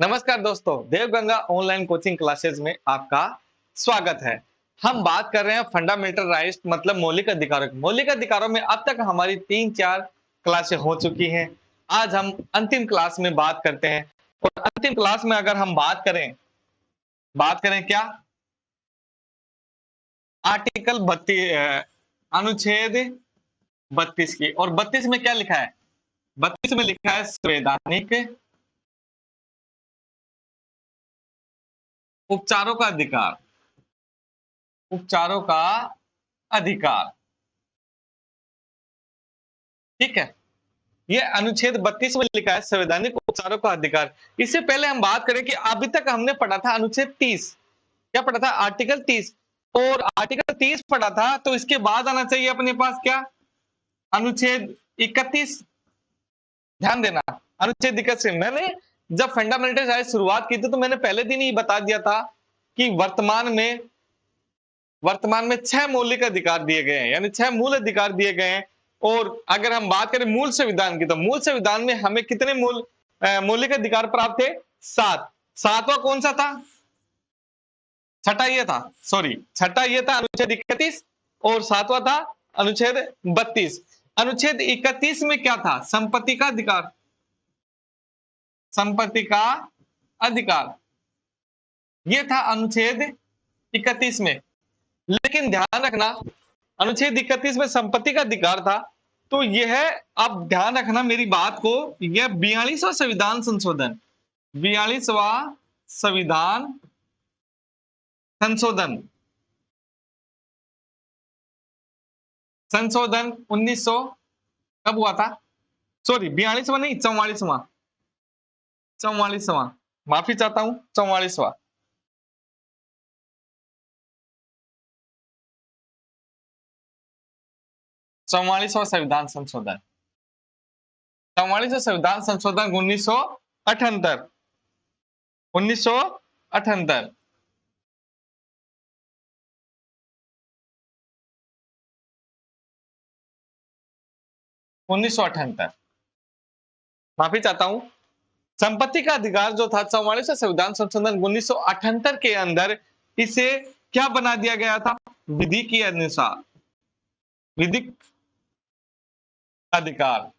नमस्कार दोस्तों, Devganga online coaching classes में आपका स्वागत है। हम बात कर रहे हैं फंडामेंटल राइट्स मतलब मौलिक अधिकारों की। मौलिक अधिकारों में अब तक हमारी 3-4 क्लासें हो चुकी हैं। आज हम अंतिम क्लास में बात करते हैं और अंतिम क्लास में अगर हम बात करें क्या? आर्टिकल 32 अनुच्छेद 32 की। और 32 में क्या लिखा है? 32 में लिखा है संवैधानिक उपचारों का अधिकार। उपचारों का अधिकार, ठीक है। ये अनुच्छेद 32 में लिखा है संवैधानिक उपचारों का अधिकार। इससे पहले हम बात करें कि अभी तक हमने पढ़ा था अनुच्छेद 30। क्या पढ़ा था? आर्टिकल 30। और आर्टिकल 30 पढ़ा था तो इसके बाद आना चाहिए अपने पास क्या? अनुच्छेद 31। ध्यान देना, अनुच्छेद 31। मैंने जब फंडामेंटल राइट्स शुरुआत की थी तो मैंने पहले दिन ही बता दिया था कि वर्तमान में 6 मौलिक अधिकार दिए गए हैं, यानी 6 मूल अधिकार दिए गए हैं। और अगर हम बात करें मूल संविधान की तो मूल संविधान में हमें कितने मौलिक अधिकार प्राप्त थे? 7। सातवां कौन सा था? छठा ये था, सॉरी, छठा ये था अनुच्छेद 31 और सातवां था अनुच्छेद 32। अनुच्छेद 31 में क्या था? संपत्ति का अधिकार। संपत्ति का अधिकार ये था अनुच्छेद 31 में। लेकिन ध्यान रखना, अनुच्छेद 31 में संपत्ति का अधिकार था तो यह, आप ध्यान रखना मेरी बात को, यह 42वां संविधान संशोधन, 42वां संविधान संशोधन, संशोधन 1900 कब हुआ था? सॉरी, 42वां नहीं, 44वां, 44वां, माफी चाहता हूं, 44वां। 44वां संविधान संशोधन, 44वां संविधान संशोधन 1978, 1978। माफी चाहता हूं। संपत्ति का अधिकार जो था 44वां संविधान संशोधन 1978 के अंदर, इसे क्या बना दिया गया था? विधि के अनुसार, विधिक अधिकार,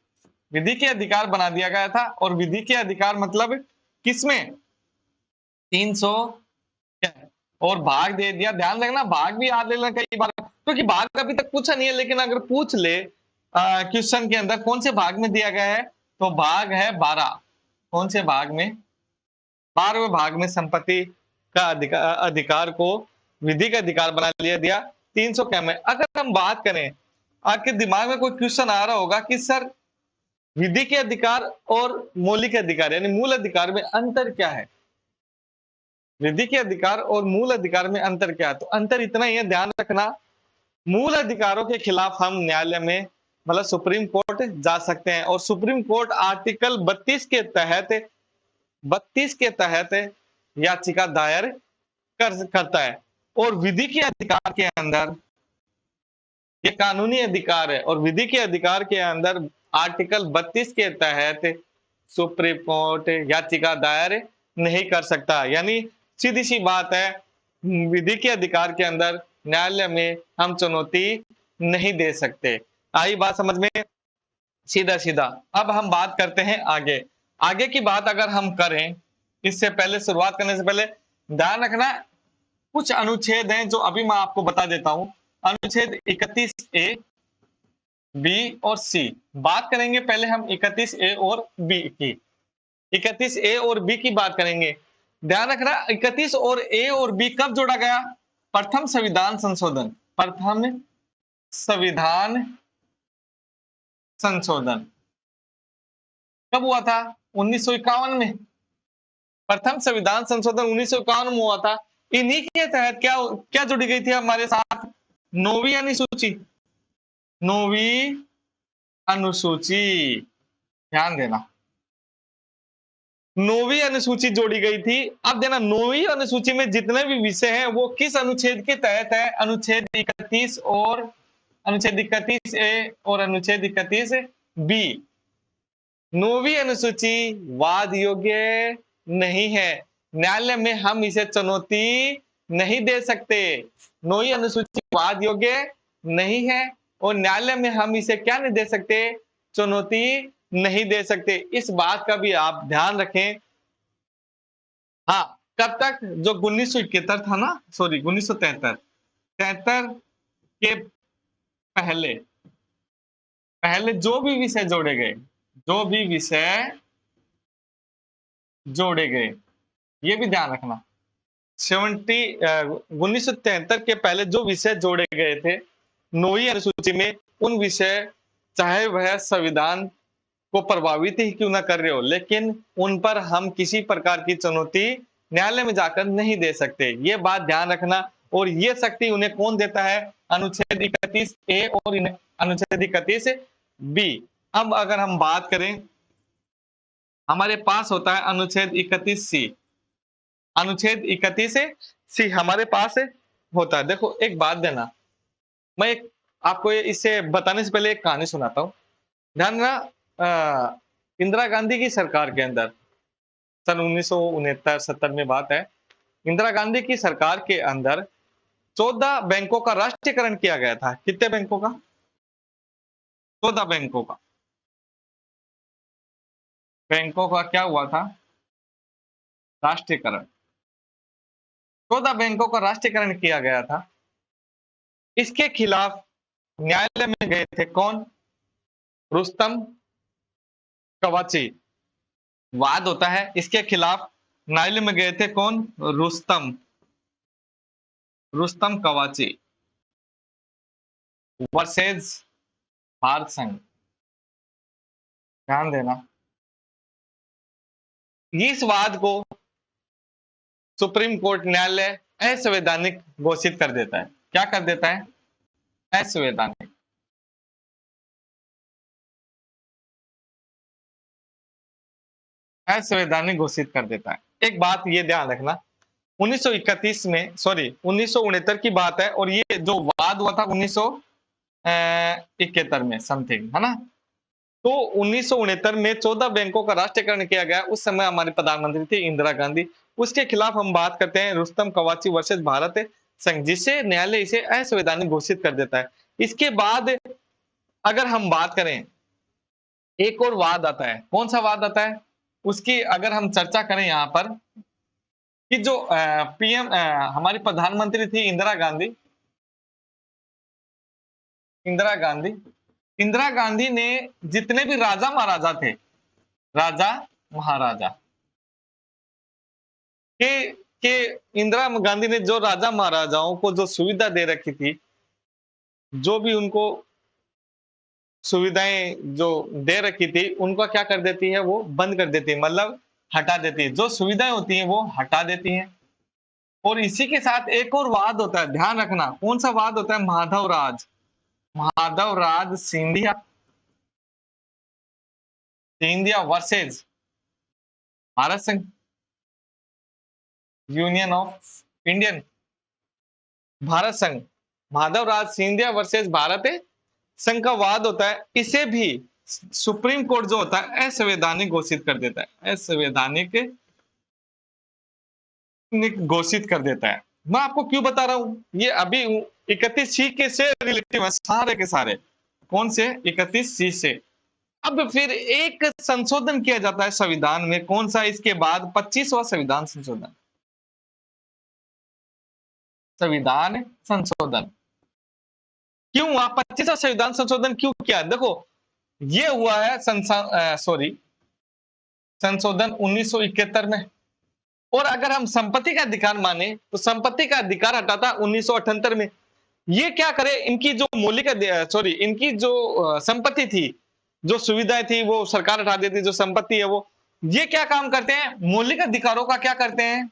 विधि के अधिकार बना दिया गया था। और विधि के अधिकार मतलब किसमें? 300 और भाग दे दिया। ध्यान रखना, भाग भी याद लेना कई बार, क्योंकि भाग अभी तक पूछा नहीं है, लेकिन अगर पूछ ले क्वेश्चन के अंदर कौन से भाग में दिया गया है तो भाग है 12। कौन से भाग में? 12वें भाग में संपत्ति का अधिकार को विधि का अधिकार बना लिया दिया 300 क्या में। अगर हम बात करें, आपके दिमाग में कोई क्वेश्चन आ रहा होगा कि सर विधि के अधिकार और मौलिक अधिकार यानी मूल अधिकार में अंतर क्या है? विधि के अधिकार और मूल अधिकार में अंतर क्या है? तो अंतर इतना ही है, ध्यान रखना, मूल अधिकारों के खिलाफ हम न्यायालय में मतलब सुप्रीम कोर्ट जा सकते हैं और सुप्रीम कोर्ट आर्टिकल 32 के तहत याचिका दायर करता है। और विधि के अधिकार के अंदर ये कानूनी अधिकार है और विधि के अधिकार के अंदर आर्टिकल 32 के तहत सुप्रीम कोर्ट याचिका दायर नहीं कर सकता। यानी सीधी सी बात है, विधि के अधिकार के अंदर न्यायालय में हम चुनौती नहीं दे सकते। आई बात समझ में? सीधा सीधा। अब हम बात करते हैं आगे। आगे की बात अगर हम करें, इससे पहले, शुरुआत करने से पहले ध्यान रखना, कुछ अनुच्छेद हैं जो अभी मैं आपको बता देता हूं। अनुच्छेद 31A, बी और सी। बात करेंगे पहले हम 31A और बी की। 31A और बी की बात करेंगे। ध्यान रखना, 31 और ए और बी कब जोड़ा गया? प्रथम संविधान संशोधन, प्रथम संविधान संशोधन कब हुआ था? 1951 में। प्रथम संविधान संशोधन 1951 में हुआ था। इन्हीं के तहत क्या क्या जुड़ी गई थी हमारे साथ? 9वीं अनुसूची, 9वीं अनुसूची। ध्यान देना, 9वीं अनुसूची जोड़ी गई थी। अब देना, 9वीं अनुसूची में जितने भी विषय हैं वो किस अनुच्छेद के तहत है? अनुच्छेद 31 और अनुच्छेद 31A और अनुच्छेद 31B। 9वीं अनुसूची वाद योग्य नहीं है। न्यायालय में हम इसे चुनौती नहीं दे सकते। 9वीं अनुसूची वाद योग्य नहीं है और न्यायालय में हम इसे क्या नहीं दे सकते, चुनौती नहीं दे सकते। इस बात का भी आप ध्यान रखें। हाँ, कब तक? जो 1971 था ना, सॉरी 1973, 73 के पहले पहले जो भी विषय जोड़े गए, जो भी विषय जोड़े गए, ये भी ध्यान रखना। 1973 के पहले जो विषय जोड़े गए थे 9वीं अनुसूची में, उन विषय चाहे वह संविधान को प्रभावित ही क्यों ना कर रहे हो, लेकिन उन पर हम किसी प्रकार की चुनौती न्यायालय में जाकर नहीं दे सकते। ये बात ध्यान रखना। और ये शक्ति उन्हें कौन देता है? अनुच्छेद 31A और अनुच्छेद 31B। अब अगर हम बात करें, हमारे पास होता है अनुच्छेद 31C। अनुच्छेद 31C हमारे पास होता है। देखो एक बात देना, मैं एक आपको इसे बताने से पहले एक कहानी सुनाता हूँ। ध्यान देना, इंदिरा गांधी की सरकार के अंदर सन 1969-70 में बात है। इंदिरा गांधी की सरकार के अंदर 14 बैंकों का राष्ट्रीयकरण किया गया था। कितने बैंकों का? 14 बैंकों का। बैंकों का क्या हुआ था? राष्ट्रीयकरण। 14 बैंकों का राष्ट्रीयकरण किया गया था। इसके खिलाफ न्यायालय में गए थे कौन? रुस्तम कवाची। वाद होता है, इसके खिलाफ न्यायालय में गए थे कौन? रुस्तम कवाची वर्सेज भारत संघ। ध्यान देना, इस वाद को सुप्रीम कोर्ट न्यायालय असंवैधानिक घोषित कर देता है। क्या कर देता है? असंवैधानिक। असंवैधानिक घोषित कर देता है। एक बात ये ध्यान रखना, 1971 में, सॉरी 1969 की बात है और ये जो वाद हुआ था 1971 में समथिंग, है ना? तो 1969 में 14 बैंकों का राष्ट्रीयकरण किया गया। उस समय हमारे प्रधानमंत्री थी इंदिरा गांधी। उसके खिलाफ हम बात करते हैं रुस्तम कवाची वर्सेस भारत संघ, जिसे न्यायालय इसे असंवैधानिक घोषित कर देता है। इसके बाद अगर हम बात करें, एक और वाद आता है। कौन सा वाद आता है? उसकी अगर हम चर्चा करें यहाँ पर, कि जो पीएम हमारी प्रधानमंत्री थी इंदिरा गांधी, इंदिरा गांधी इंदिरा गांधी ने जितने भी राजा महाराजा थे, राजा महाराजा के इंदिरा गांधी ने जो राजा महाराजाओं को जो सुविधा दे रखी थी, जो भी उनको सुविधाएं जो दे रखी थी, उनका क्या कर देती है? वो बंद कर देती है, मतलब हटा देती है। जो सुविधाएं होती हैं वो हटा देती हैं। और इसी के साथ एक और वाद होता है, ध्यान रखना। कौन सा वाद होता है? माधव राज सिंधिया वर्सेज भारत संघ, यूनियन ऑफ इंडियन भारत संघ। माधव राज सिंधिया वर्सेज भारत संघ का वाद होता है। इसे भी सुप्रीम कोर्ट जो होता है असंवैधानिक घोषित कर देता है। असंवैधानिक घोषित कर देता है। मैं आपको क्यों बता रहा हूं? ये अभी 31C के से रिलेटिव है, सारे के सारे। कौन से? 31C से। अब फिर एक संशोधन किया जाता है संविधान में। कौन सा? इसके बाद 25वां संविधान संशोधन। संविधान संशोधन क्यों हुआ? 25वां संविधान संशोधन क्यों किया? देखो, ये हुआ है संशोधन 1971 में। और अगर हम संपत्ति का अधिकार माने तो संपत्ति का अधिकार हटा था 1978 में। ये क्या करे? इनकी जो मौलिक इनकी जो संपत्ति थी, जो सुविधाएं थी, वो सरकार हटा देती। जो संपत्ति है वो, ये क्या काम करते हैं? मौलिक अधिकारों का क्या करते हैं?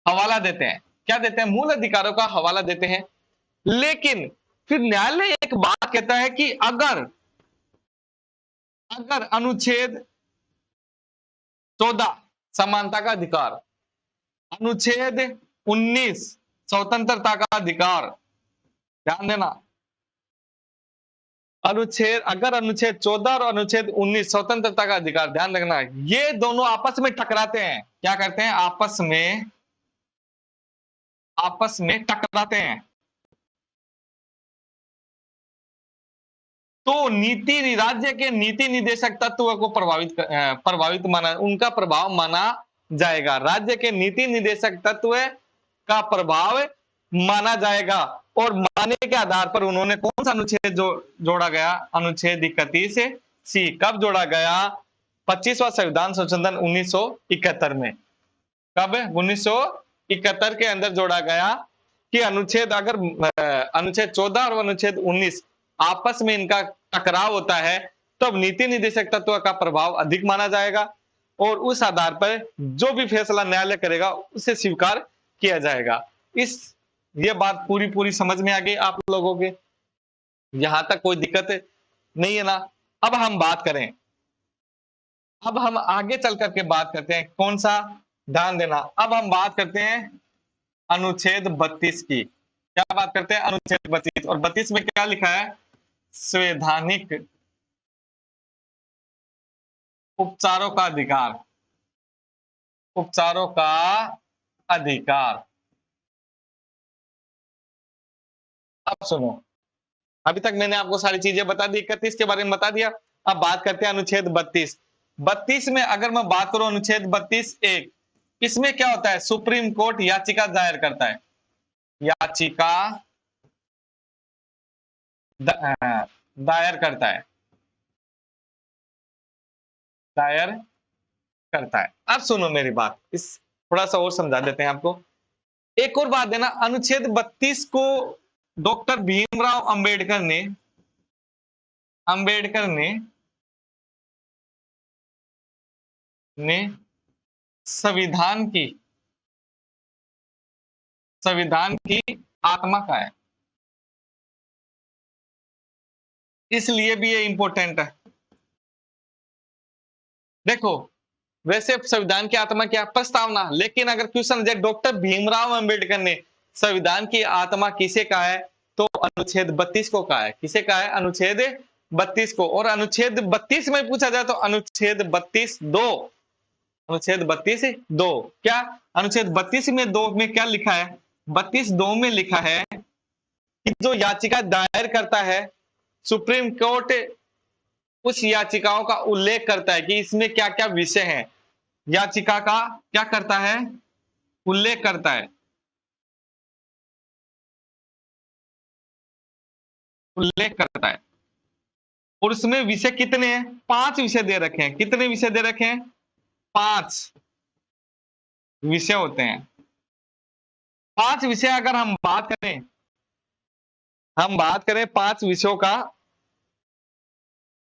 हवाला देते हैं। क्या देते हैं? मूल अधिकारों का हवाला देते हैं। लेकिन फिर न्यायालय एक बात कहता है कि अगर अनुच्छेद 14 समानता का अधिकार, अनुच्छेद 19 स्वतंत्रता का अधिकार, ध्यान देना, अनुच्छेद, अगर अनुच्छेद 14 और अनुच्छेद 19 स्वतंत्रता का अधिकार, ध्यान रखना, ये दोनों आपस में टकराते हैं। क्या करते हैं? आपस में टकराते हैं। तो नीति, राज्य के नीति निदेशक तत्व को प्रभावित माना, उनका प्रभाव माना जाएगा। राज्य के नीति निदेशक तत्व का प्रभाव माना जाएगा। और माने के आधार पर उन्होंने कौन सा अनुच्छेद जोड़ा गया? अनुच्छेद 31 सी। कब जोड़ा गया? 25वां संविधान संशोधन 1971 में। कब? 1971 के अंदर जोड़ा गया कि अनुच्छेद, अगर अनुच्छेद 14 और अनुच्छेद 19 आपस में इनका टकराव होता है, तब नीति निदेशक तत्व का प्रभाव अधिक माना जाएगा और उस आधार पर जो भी फैसला न्यायालय करेगा उसे स्वीकार किया जाएगा। ये बात पूरी समझ में आ गई आप लोगों के? यहां तक कोई दिक्कत नहीं है ना? अब हम आगे चल करके बात करते हैं। कौन सा? ध्यान देना, अब हम बात करते हैं अनुच्छेद 32 की। क्या बात करते हैं? अनुच्छेद 32। और 32 में क्या लिखा है? संवैधानिक उपचारों का अधिकार। उपचारों का अधिकार। अब सुनो, अभी तक मैंने आपको सारी चीजें बता दी, 31 के बारे में बता दिया। अब बात करते हैं अनुच्छेद 32। 32 में अगर मैं बात करूं, अनुच्छेद 32(1), इसमें क्या होता है? सुप्रीम कोर्ट याचिका दायर करता है। याचिका दायर करता है। दायर करता है। अब सुनो मेरी बात, इस थोड़ा सा और समझा देते हैं आपको। एक और बात देना, अनुच्छेद 32 को डॉक्टर भीमराव अंबेडकर ने संविधान की आत्मा का है, इसलिए भी ये इंपॉर्टेंट है। देखो, वैसे संविधान की आत्मा क्या? प्रस्तावना। लेकिन अगर क्वेश्चन है डॉक्टर भीमराव अंबेडकर ने संविधान की आत्मा किसे कहा है, तो अनुच्छेद 32 को कहा है। किसे कहा है? अनुच्छेद 32 को। और अनुच्छेद 32 में पूछा जाए तो अनुच्छेद 32(2), अनुच्छेद 32(2) क्या? अनुच्छेद 32 में 2 में क्या लिखा है? 32(2) में लिखा है कि जो याचिका दायर करता है, सुप्रीम कोर्ट उस याचिकाओं का उल्लेख करता है कि इसमें क्या क्या विषय है। याचिका का क्या करता है? उल्लेख करता है। उल्लेख करता है। और उसमें विषय कितने हैं? 5 विषय दे रखे हैं। कितने विषय दे रखे हैं? 5 विषय होते हैं। 5 विषय अगर हम बात करें 5 विषयों का,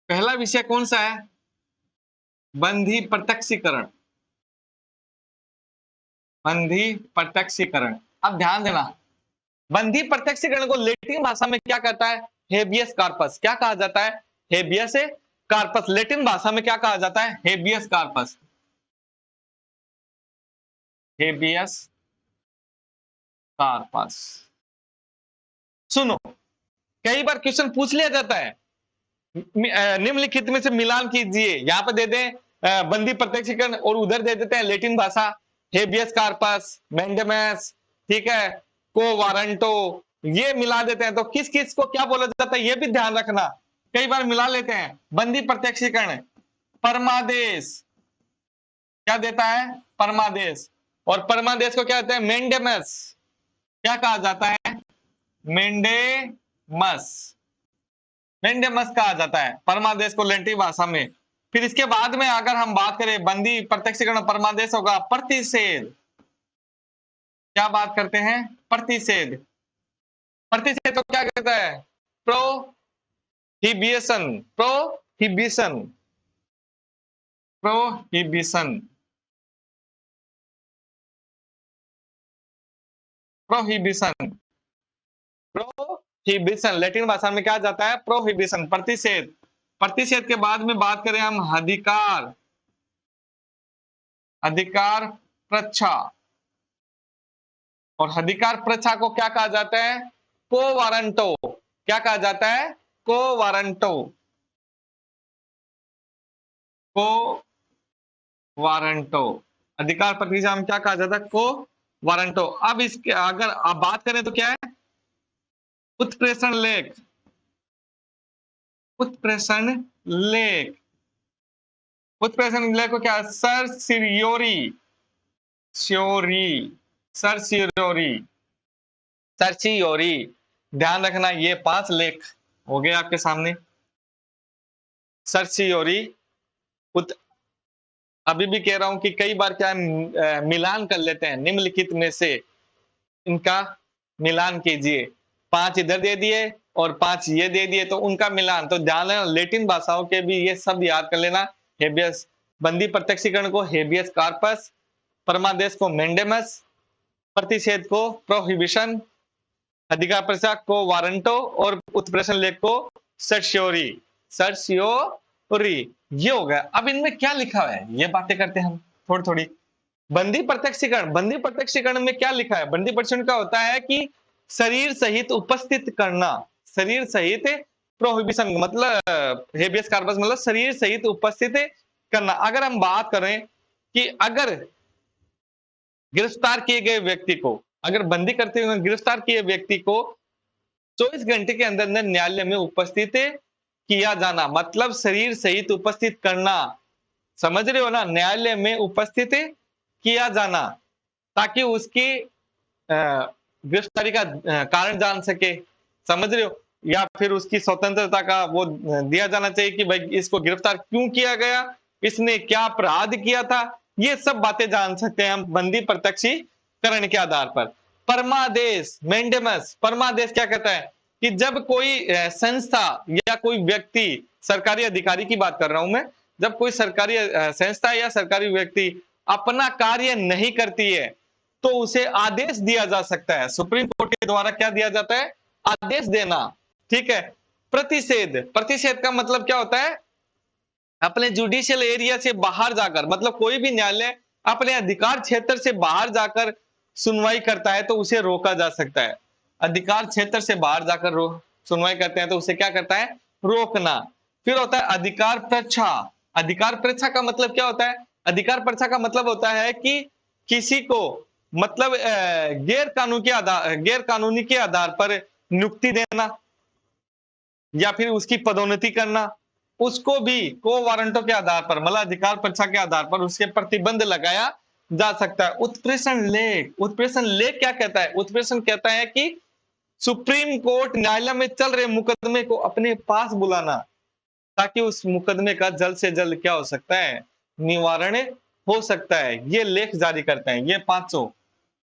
पहला विषय कौन सा है? बंधी प्रत्यक्षीकरण। बंधी प्रत्यक्षीकरण। अब ध्यान देना, बंधी प्रत्यक्षीकरण को लैटिन भाषा में क्या कहता है? Habeas corpus. क्या कहा जाता है? Habeas corpus. लैटिन भाषा में क्या कहा जाता है? Habeas corpus. Habeas corpus. सुनो, कई बार क्वेश्चन पूछ लिया जाता है, निम्नलिखित में से मिलान कीजिए। यहां पर दे दें बंदी प्रत्यक्षीकरण और उधर दे देते हैं लैटिन भाषा हेबियस कार्पस, मैंडेमस, ठीक है, को वारंटो, ये मिला देते हैं। तो किस किस को क्या बोला जाता है ये भी ध्यान रखना। कई बार मिला लेते हैं। बंदी प्रत्यक्षीकरण परमादेश क्या देता है? परमादेश। और परमादेश को क्या कहते हैं? मैंडेमस। क्या कहा जाता है? मैंडेमस। मैंडेमस कहा जाता है परमादेश को लैटिन भाषा में। फिर इसके बाद में अगर हम बात करें बंदी प्रत्यक्षीकरण परमादेश होगा प्रतिषेध। क्या बात करते हैं? प्रतिषेध। प्रतिषेध तो क्या कहता है? Prohibition. Prohibition. Prohibition. Prohibition. Prohibition Latin भाषा में क्या जाता है? प्रोहिबिशन, प्रतिषेध। प्रतिषेध के बाद में बात करें हम अधिकार। अधिकार प्रच्छा। और अधिकार प्रच्छा को क्या कहा जाता है? को वारंटो। क्या कहा जाता है? को वारंटो, को वारंटो, अधिकार प्रतिशत हम क्या कहा जाता है, को वारंटो। अब इसके अगर आप बात करें तो क्या है, उत्प्रेषण लेख, उत्प्रेषण लेख, उत्प्रेषण लेख को क्या, सर सिरियोरी, श्योरी, सर सियोरी, सर्चियोरी। ध्यान रखना ये 5 लेख हो गए आपके सामने। सर्चियोरी, अभी भी कह रहा हूं कि कई बार क्या मिलान कर लेते हैं, निम्नलिखित में से इनका मिलान कीजिए। 5 इधर दे दिए और 5 ये दे दिए, तो उनका मिलान। तो ध्यान रखना लेटिन भाषाओं के भी ये सब याद कर लेना। हेबियस, बंदी प्रत्यक्षीकरण को हेबियस कार्पस, परमादेश को मेंडेमस, प्रतिषेध को प्रोहिबिशन, अधिकार प्रसाद को वारंटो और उत्प्रेषण लेख को सर्शियोरी, सर्शियोरी। ये हो गया। अब इनमें क्या लिखा है ये बातें करते हैं हम थोड़ी थोड़ी। बंदी प्रत्यक्षीकरण, बंदी प्रत्यक्षीकरण में क्या लिखा है, बंदी प्रत्यक्षीकरण का होता है कि शरीर सहित उपस्थित करना, शरीर सहित, प्रोहिबिशन मतलब हेबियस कार्पस मतलब शरीर सहित उपस्थित करना। अगर हम बात करें कि अगर गिरफ्तार किए गए व्यक्ति को, अगर बंदी करते हुए गिरफ्तार किए व्यक्ति को 24 घंटे के अंदर अंदर न्यायालय में उपस्थित किया जाना, मतलब शरीर सहित उपस्थित करना, समझ रहे हो ना, न्यायालय में उपस्थित किया जाना, ताकि उसकी गिरफ्तारी का कारण जान सके, समझ रहे हो, या फिर उसकी स्वतंत्रता का वो दिया जाना चाहिए कि भाई इसको गिरफ्तार क्यों किया गया, इसने क्या अपराध किया था, ये सब बातें जान सकते हैं हम बंदी प्रत्यक्षीकरण के आधार पर। परमादेश, मेंडेमस, परमादेश क्या कहता है कि जब कोई संस्था या कोई व्यक्ति, सरकारी अधिकारी की बात कर रहा हूं मैं, जब कोई सरकारी संस्था या सरकारी व्यक्ति अपना कार्य नहीं करती है तो उसे आदेश दिया जा सकता है। सुप्रीम कोर्ट के द्वारा क्या दिया जाता है, आदेश देना, ठीक है। प्रतिषेध, प्रतिषेध का मतलब क्या होता है, अपने जुडिशियल एरिया से बाहर जाकर, मतलब कोई भी न्यायालय अपने अधिकार क्षेत्र से बाहर जाकर सुनवाई करता है तो उसे रोका जा सकता है। अधिकार क्षेत्र से बाहर जाकर सुनवाई करते हैं तो उसे क्या करता है, रोकना। फिर होता है अधिकार परीक्षा। अधिकार परीक्षा का मतलब क्या होता है, अधिकार परीक्षा का मतलब होता है कि किसी को मतलब गैर कानूनी के आधार पर नियुक्ति देना या फिर उसकी पदोन्नति करना, उसको भी को वारंटों के आधार पर, मतलब अधिकार परीक्षा के आधार पर उसके प्रतिबंध लगाया जा सकता है। उत्प्रेषण लेख, उत्प्रेषण लेख क्या कहता है, उत्प्रेषण कहता है कि सुप्रीम कोर्ट न्यायालय में चल रहे मुकदमे को अपने पास बुलाना, ताकि उस मुकदमे का जल्द से जल्द क्या हो सकता है, निवारण हो सकता है। ये लेख जारी करते हैं ये 500।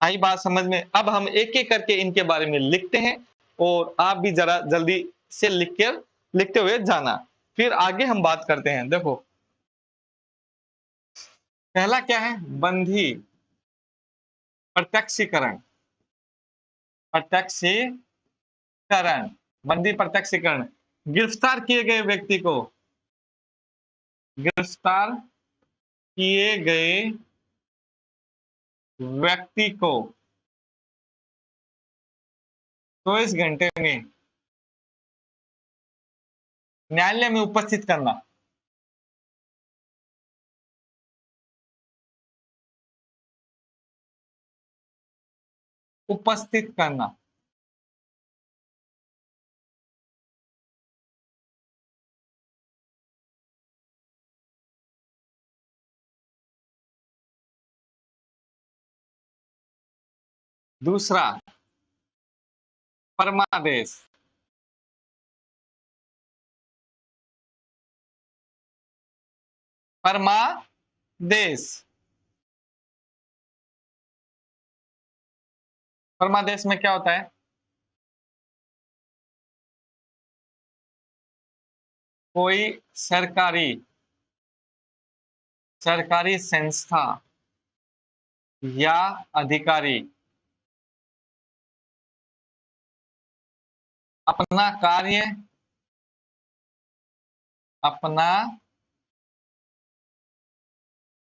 आई बात समझ में। अब हम एक एक करके इनके बारे में लिखते हैं और आप भी जरा जल्दी से लिखते हुए जाना, फिर आगे हम बात करते हैं। देखो पहला क्या है, बंदी प्रत्यक्षीकरण, प्रत्यक्षीकरण, बंदी प्रत्यक्षीकरण, गिरफ्तार किए गए व्यक्ति को, गिरफ्तार किए गए व्यक्ति को 24 घंटे में न्यायालय में उपस्थित करना, उपस्थित करना। दूसरा परमादेश, परमादेश, परमादेश में क्या होता है, कोई सरकारी, सरकारी संस्था या अधिकारी अपना कार्य, अपना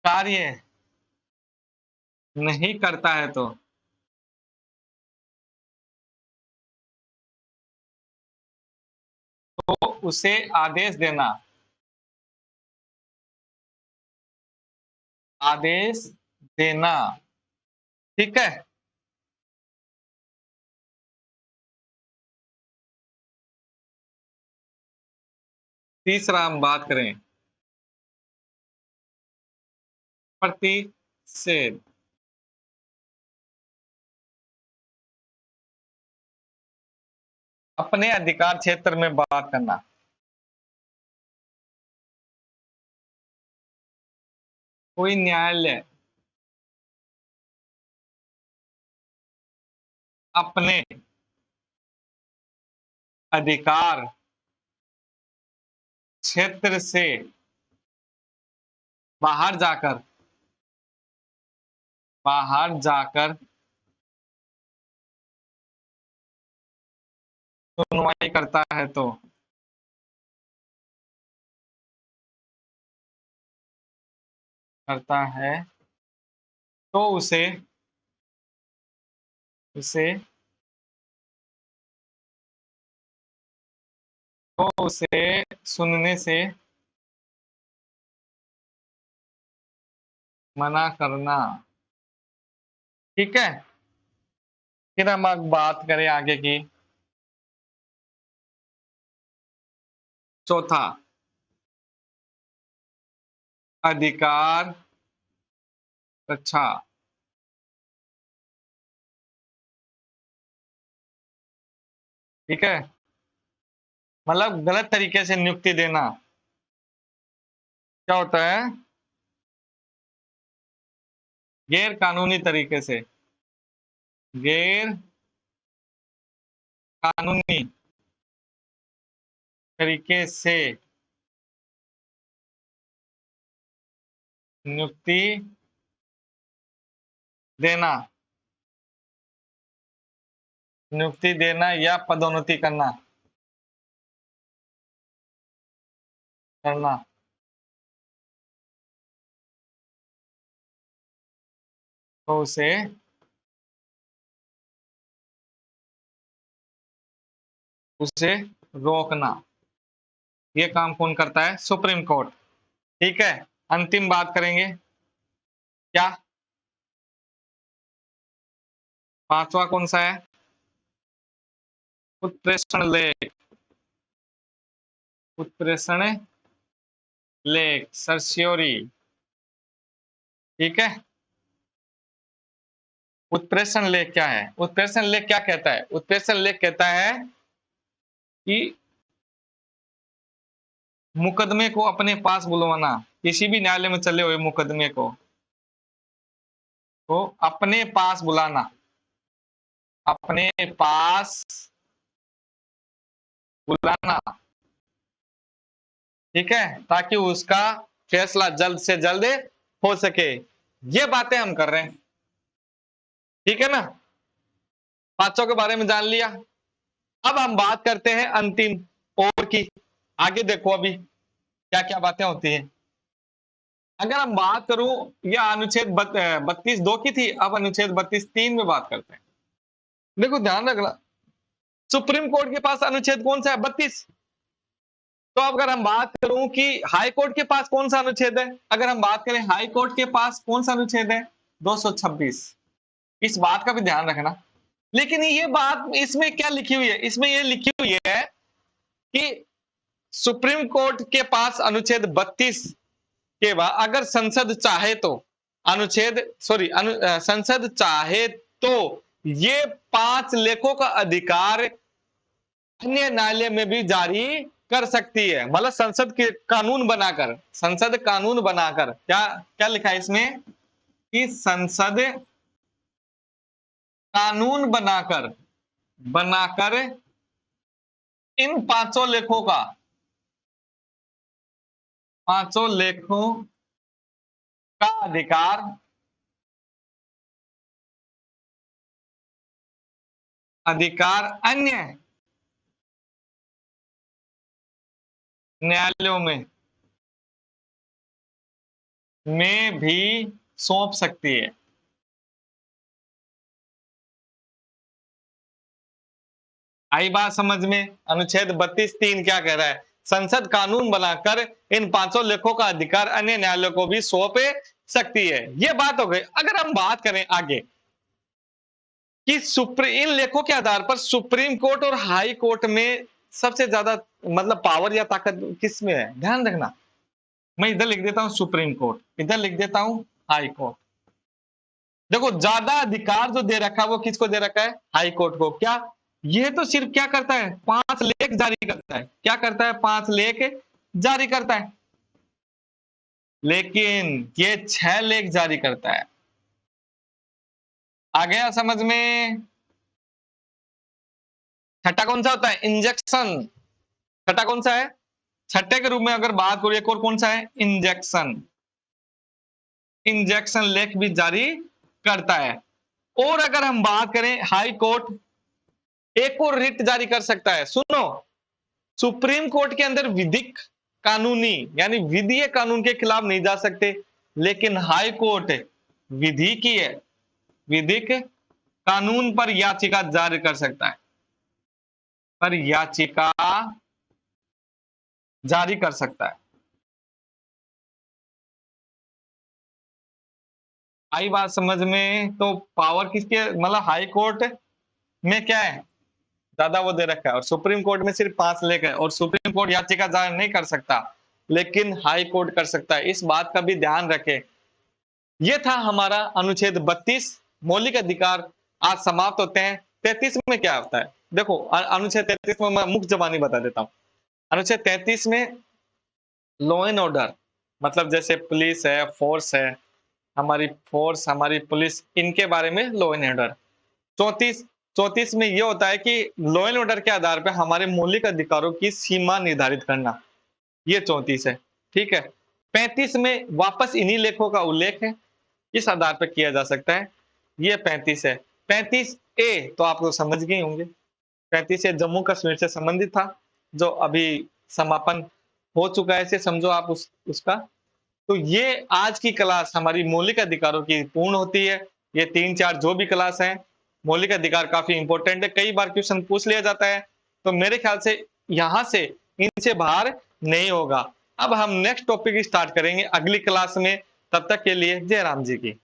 कार्य नहीं करता है तो तो उसे आदेश देना, आदेश देना। ठीक है। तीसरा हम बात करें प्रतिषेध। अपने अधिकार क्षेत्र में बात करना, कोई न्यायालय अपने अधिकार क्षेत्र से बाहर जाकर, बाहर जाकर सुनवाई करता है तो, करता है तो उसे, उसे तो उसे सुनने से मना करना। ठीक है। फिर हम अब बात करें आगे की। चौथा, अधिकार रक्षा। ठीक है। मतलब गलत तरीके से नियुक्ति देना क्या होता है? गैर कानूनी तरीके से, गैर कानूनी तरीके से नियुक्ति देना, नियुक्ति देना या पदोन्नति करना, करना। तो उसे उसे रोकना। ये काम कौन करता है? Supreme court. ठीक है। अंतिम बात करेंगे क्या? पांचवा कौन सा है? उत्प्रेषण लेख, उत्प्रेषण लेख, सर्स्योरी। ठीक है। उत्प्रेषण लेख क्या है? उत्प्रेषण लेख क्या कहता है? उत्प्रेषण लेख कहता है कि मुकदमे को अपने पास बुलवाना, किसी भी न्यायालय में चले हुए मुकदमे को तो अपने पास बुलाना, अपने पास बुलाना। ठीक है, ताकि उसका फैसला जल्द से जल्द हो सके। ये बातें हम कर रहे हैं। ठीक है ना? पांचों के बारे में जान लिया। अब हम बात करते हैं अंतिम और की। आगे देखो अभी क्या क्या बातें होती हैं। अगर हम बात करूं, यह अनुच्छेद 32(2) की थी, अब अनुच्छेद 32(3) में बात करते हैं। देखो ध्यान रखना, सुप्रीम कोर्ट के पास अनुच्छेद कौन सा है? 32। तो अगर हम बात करूं कि हाई कोर्ट के पास कौन सा अनुच्छेद है, अगर हम बात करें हाई कोर्ट के पास कौन सा अनुच्छेद है? 226। इस बात का भी ध्यान रखना। लेकिन ये बात इसमें क्या लिखी हुई है? इसमें ये लिखी हुई है कि सुप्रीम कोर्ट के पास अनुच्छेद 32 के बाद अगर संसद चाहे तो, संसद चाहे तो ये 5 लेखों का अधिकार अन्य न्यायालय में भी जारी कर सकती है। मतलब संसद के कानून बनाकर, संसद कानून बनाकर, क्या क्या लिखा है इसमें कि संसद कानून बनाकर, बनाकर इन 5 लेखों का, 5 लेखों का अधिकार अधिकार अन्य न्यायालयों में भी सौंप सकती है। आई बात समझ में? अनुच्छेद 32(3) क्या कह रहा है? संसद कानून बनाकर इन 500 लेखों का अधिकार अन्य न्यायालयों को भी सौंप सकती है। ये बात हो गई। अगर हम बात करें आगे कि इन लेखों के आधार पर सुप्रीम कोर्ट और हाई कोर्ट में सबसे ज्यादा मतलब पावर या ताकत किस में है? ध्यान रखना, मैं इधर लिख देता हूं सुप्रीम कोर्ट, इधर लिख देता हूं हाई कोर्ट। देखो ज्यादा अधिकार जो दे रखा है वो किसको दे रखा है? हाई कोर्ट को। क्या ये तो सिर्फ क्या करता है? 5 लेख जारी करता है। क्या करता है? 5 लेख जारी करता है। लेकिन ये 6 लेख जारी करता है। आ गया समझ में? छठा कौन सा होता है? इंजेक्शन। छठा कौन सा है? छठे के रूप में अगर बात करूं, एक और कौन सा है? इंजेक्शन। इंजेक्शन लेख भी जारी करता है। और अगर हम बात करें हाई कोर्ट, एक और रिट जारी कर सकता है। सुनो, सुप्रीम कोर्ट के अंदर विधिक कानूनी यानी विधीय कानून के खिलाफ नहीं जा सकते, लेकिन हाई कोर्ट विधि की है, विधिक कानून पर याचिका जारी कर सकता है, पर याचिका जारी कर सकता है। आई बात समझ में? तो पावर किसके, मतलब हाई कोर्ट में क्या है? ज्यादा वो दे रखा है, और सुप्रीम कोर्ट में सिर्फ 5 लेख है, और सुप्रीम कोर्ट याचिका जारी नहीं कर सकता, लेकिन हाई कोर्ट कर सकता है। इस बात का भी ध्यान रखें। ये था हमारा अनुच्छेद 32 मौलिक अधिकार। आज समाप्त होते हैं। 33 में क्या होता है? देखो अनुच्छेद 33 में मैं मुख्य जबानी बता देता हूं। अनुच्छेद 33 में लॉ एंड ऑर्डर, मतलब जैसे पुलिस है, फोर्स है, हमारी फोर्स, हमारी पुलिस, इनके बारे में लॉ एंड ऑर्डर। 34 में यह होता है कि लॉ एंड ऑर्डर के आधार पर हमारे मौलिक अधिकारों की सीमा निर्धारित करना। ये 34 है। ठीक है। 35 में वापस इन्हीं लेखों का उल्लेख है, इस आधार पर किया जा सकता है। ये 35 है। 35A तो आप लोग समझ गए होंगे। 35A जम्मू कश्मीर से संबंधित था, जो अभी समापन हो चुका है, इसे समझो आप उसका। तो ये आज की क्लास हमारी मौलिक अधिकारों की पूर्ण होती है। ये 3-4 जो भी क्लास है, मौलिक अधिकार काफी इंपॉर्टेंट है, कई बार क्वेश्चन पूछ लिया जाता है, तो मेरे ख्याल से यहां से इनसे बाहर नहीं होगा। अब हम नेक्स्ट टॉपिक स्टार्ट करेंगे अगली क्लास में। तब तक के लिए जय राम जी की।